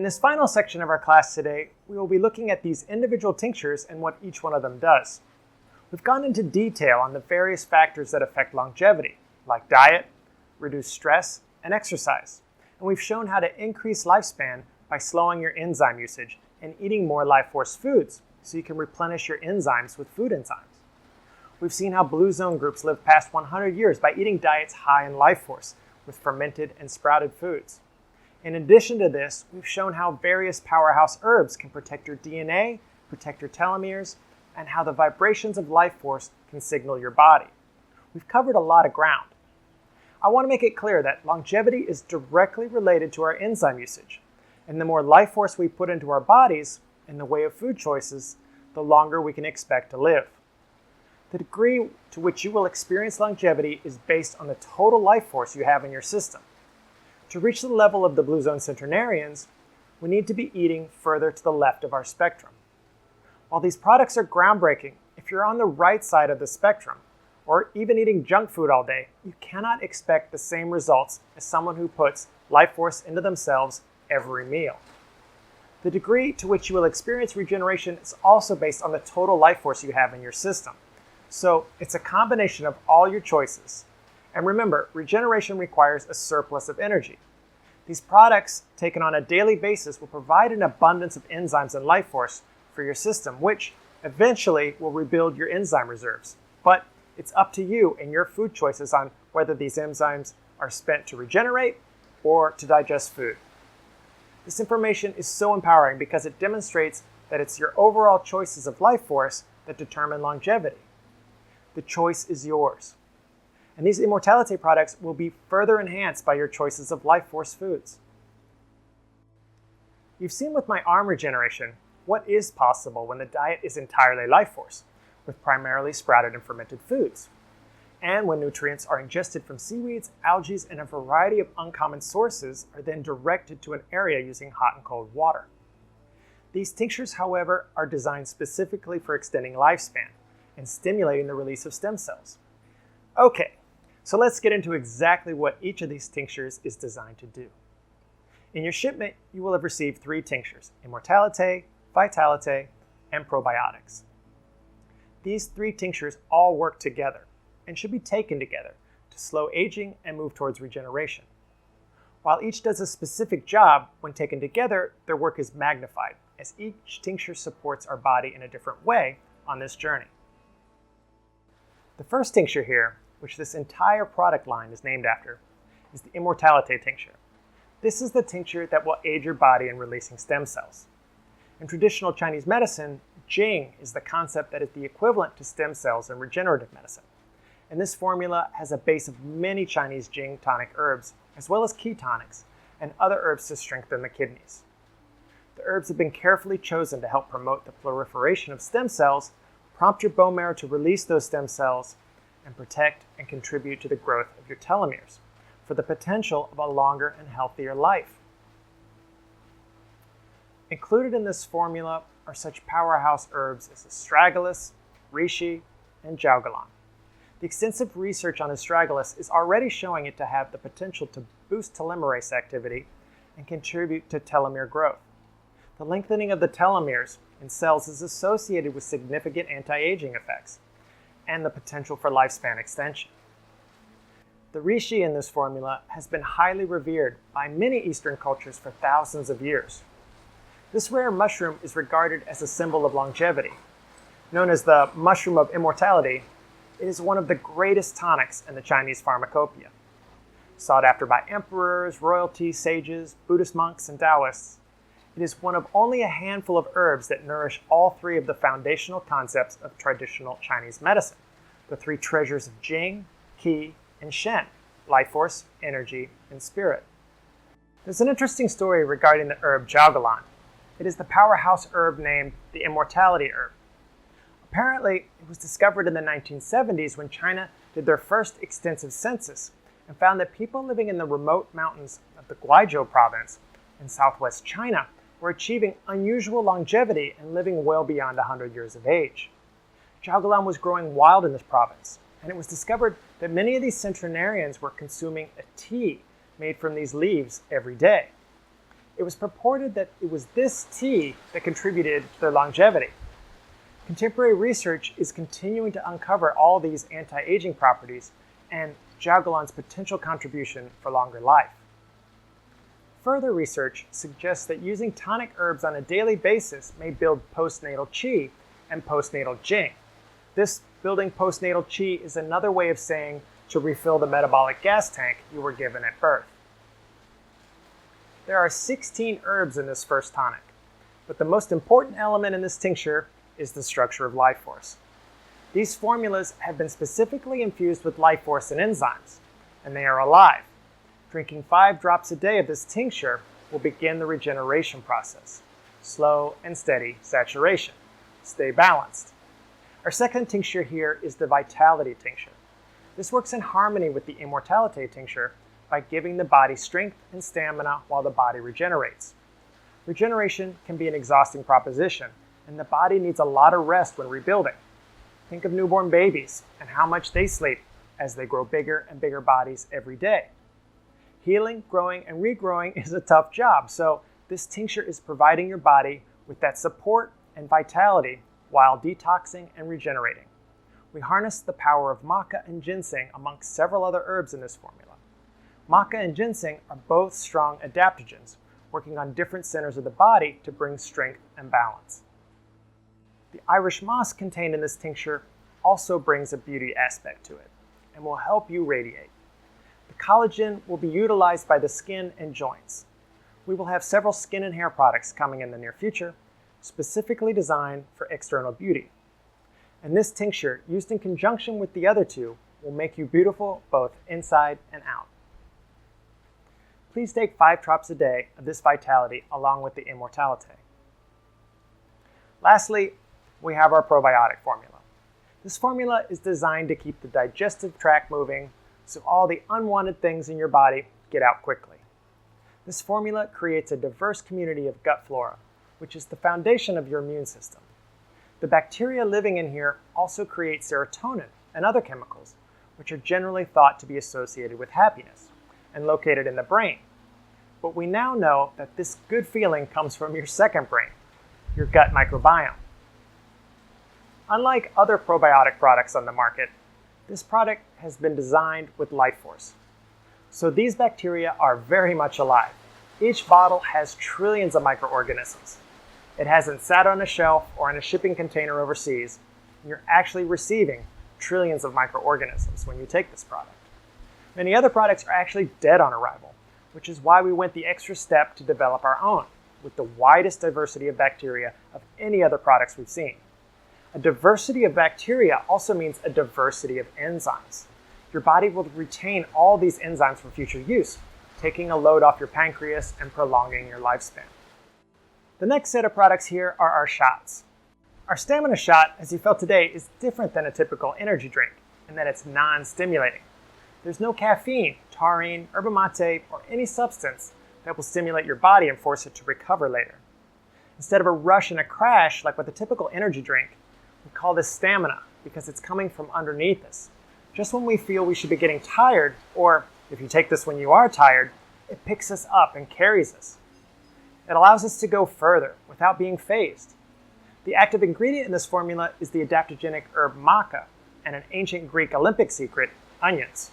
In this final section of our class today, we will be looking at these individual tinctures and what each one of them does. We've gone into detail on the various factors that affect longevity, like diet, reduced stress, and exercise. And we've shown how to increase lifespan by slowing your enzyme usage and eating more Lifeforce foods so you can replenish your enzymes with food enzymes. We've seen how blue zone groups live past 100 years by eating diets high in Lifeforce with fermented and sprouted foods. In addition to this, we've shown how various powerhouse herbs can protect your DNA, protect your telomeres, and how the vibrations of Lifeforce can signal your body. We've covered a lot of ground. I want to make it clear that longevity is directly related to our enzyme usage, and the more Lifeforce we put into our bodies in the way of food choices, the longer we can expect to live. The degree to which you will experience longevity is based on the total Lifeforce you have in your system. To reach the level of the blue zone centenarians, we need to be eating further to the left of our spectrum. While these products are groundbreaking, if you're on the right side of the spectrum, or even eating junk food all day, you cannot expect the same results as someone who puts Lifeforce into themselves every meal. The degree to which you will experience regeneration is also based on the total Lifeforce you have in your system. So it's a combination of all your choices. And remember, regeneration requires a surplus of energy. These products, taken on a daily basis, will provide an abundance of enzymes and Lifeforce for your system, which eventually will rebuild your enzyme reserves. But it's up to you and your food choices on whether these enzymes are spent to regenerate or to digest food. This information is so empowering because it demonstrates that it's your overall choices of Lifeforce that determine longevity. The choice is yours. And these Immortalite products will be further enhanced by your choices of Lifeforce foods. You've seen with my arm regeneration what is possible when the diet is entirely Lifeforce, with primarily sprouted and fermented foods, and when nutrients are ingested from seaweeds, algae, and a variety of uncommon sources are then directed to an area using hot and cold water. These tinctures, however, are designed specifically for extending lifespan and stimulating the release of stem cells. Okay, so let's get into exactly what each of these tinctures is designed to do. In your shipment, you will have received 3 tinctures: Immortalite, Vitalite, and Probiotics. These 3 tinctures all work together and should be taken together to slow aging and move towards regeneration. While each does a specific job, when taken together, their work is magnified, as each tincture supports our body in a different way on this journey. The first tincture here, which this entire product line is named after, is the Immortalite tincture. This is the tincture that will aid your body in releasing stem cells. In traditional Chinese medicine, Jing is the concept that is the equivalent to stem cells in regenerative medicine. And this formula has a base of many Chinese Jing tonic herbs, as well as ketonics and other herbs to strengthen the kidneys. The herbs have been carefully chosen to help promote the proliferation of stem cells, prompt your bone marrow to release those stem cells, and protect and contribute to the growth of your telomeres for the potential of a longer and healthier life. Included in this formula are such powerhouse herbs as astragalus, reishi, and jiaogulan. The extensive research on astragalus is already showing it to have the potential to boost telomerase activity and contribute to telomere growth. The lengthening of the telomeres in cells is associated with significant anti-aging effects and the potential for lifespan extension. The reishi in this formula has been highly revered by many Eastern cultures for thousands of years. This rare mushroom is regarded as a symbol of longevity. Known as the mushroom of immortality, it is one of the greatest tonics in the Chinese pharmacopoeia. Sought after by emperors, royalty, sages, Buddhist monks, and Taoists, it is one of only a handful of herbs that nourish all 3 of the foundational concepts of traditional Chinese medicine, the 3 treasures of Jing, Qi, and Shen: Lifeforce, energy, and spirit. There's an interesting story regarding the herb jiaogulan. It is the powerhouse herb named the Immortalite herb. Apparently, it was discovered in the 1970s when China did their first extensive census and found that people living in the remote mountains of the Guizhou province in southwest China were achieving unusual longevity and living well beyond 100 years of age. Jiaogulan was growing wild in this province, and it was discovered that many of these centenarians were consuming a tea made from these leaves every day. it was purported that it was this tea that contributed to their longevity. Contemporary research is continuing to uncover all these anti-aging properties and Jagiellon's potential contribution for longer life. Further research suggests that using tonic herbs on a daily basis may build postnatal qi and postnatal jing. This building postnatal qi is another way of saying to refill the metabolic gas tank you were given at birth. There are 16 herbs in this first tonic, but the most important element in this tincture is the structure of Lifeforce. These formulas have been specifically infused with Lifeforce and enzymes, and they are alive. Drinking 5 drops a day of this tincture will begin the regeneration process. Slow and steady saturation. Stay balanced. Our second tincture here is the Vitality tincture. This works in harmony with the Immortalite tincture by giving the body strength and stamina while the body regenerates. Regeneration can be an exhausting proposition, and the body needs a lot of rest when rebuilding. Think of newborn babies and how much they sleep as they grow bigger and bigger bodies every day. Healing, growing, and regrowing is a tough job, so this tincture is providing your body with that support and vitality while detoxing and regenerating. We harness the power of maca and ginseng amongst several other herbs in this formula. Maca and ginseng are both strong adaptogens, working on different centers of the body to bring strength and balance. The Irish moss contained in this tincture also brings a beauty aspect to it and will help you radiate. The collagen will be utilized by the skin and joints. We will have several skin and hair products coming in the near future, specifically designed for external beauty. And this tincture, used in conjunction with the other two, will make you beautiful both inside and out. Please take 5 drops a day of this Vitality along with the Immortalite. Lastly, we have our probiotic formula. This formula is designed to keep the digestive tract moving so all the unwanted things in your body get out quickly. This formula creates a diverse community of gut flora, which is the foundation of your immune system. The bacteria living in here also create serotonin and other chemicals, which are generally thought to be associated with happiness and located in the brain. But we now know that this good feeling comes from your second brain, your gut microbiome. Unlike other probiotic products on the market, this product has been designed with Lifeforce. So these bacteria are very much alive. Each bottle has trillions of microorganisms. It hasn't sat on a shelf or in a shipping container overseas. You're actually receiving trillions of microorganisms when you take this product. Many other products are actually dead on arrival, which is why we went the extra step to develop our own, with the widest diversity of bacteria of any other products we've seen. A diversity of bacteria also means a diversity of enzymes. Your body will retain all these enzymes for future use, taking a load off your pancreas and prolonging your lifespan. The next set of products here are our shots. Our stamina shot, as you felt today, is different than a typical energy drink in that it's non-stimulating. There's no caffeine, taurine, yerba mate, or any substance that will stimulate your body and force it to recover later. Instead of a rush and a crash like with a typical energy drink, we call this stamina because it's coming from underneath us. Just when we feel we should be getting tired, or if you take this when you are tired, it picks us up and carries us. It allows us to go further without being phased. The active ingredient in this formula is the adaptogenic herb maca and an ancient Greek Olympic secret, onions.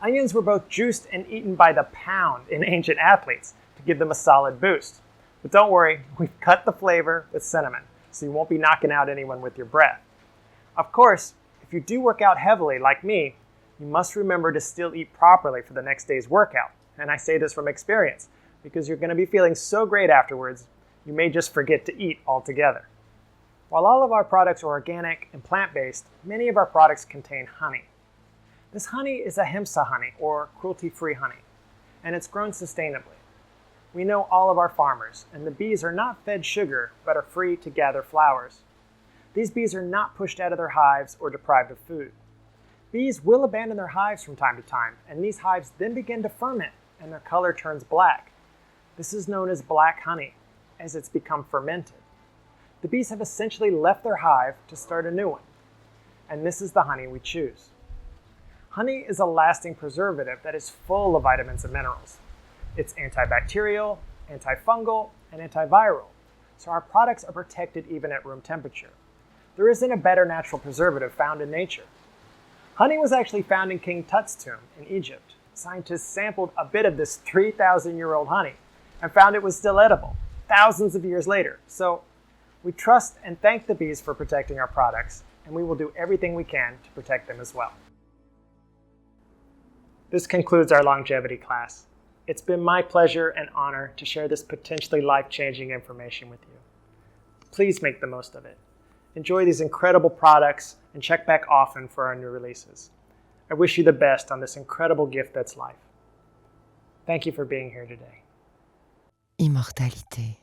Onions were both juiced and eaten by the pound in ancient athletes to give them a solid boost. But don't worry, we've cut the flavor with cinnamon, so you won't be knocking out anyone with your breath. Of course, if you do work out heavily like me, you must remember to still eat properly for the next day's workout. And I say this from experience, because you're going to be feeling so great afterwards, you may just forget to eat altogether. While all of our products are organic and plant-based, many of our products contain honey. This honey is Ahimsa honey, or cruelty-free honey, and it's grown sustainably. We know all of our farmers, and the bees are not fed sugar, but are free to gather flowers. These bees are not pushed out of their hives or deprived of food. Bees will abandon their hives from time to time, and these hives then begin to ferment, and their color turns black. This is known as black honey, as it's become fermented. The bees have essentially left their hive to start a new one, and this is the honey we choose. Honey is a lasting preservative that is full of vitamins and minerals. It's antibacterial, antifungal, and antiviral, so our products are protected even at room temperature. There isn't a better natural preservative found in nature. Honey was actually found in King Tut's tomb in Egypt. Scientists sampled a bit of this 3,000-year-old honey and found it was still edible, thousands of years later. So we trust and thank the bees for protecting our products, and we will do everything we can to protect them as well. This concludes our longevity class. It's been my pleasure and honor to share this potentially life-changing information with you. Please make the most of it. Enjoy these incredible products and check back often for our new releases. I wish you the best on this incredible gift that's life. Thank you for being here today. Immortalite.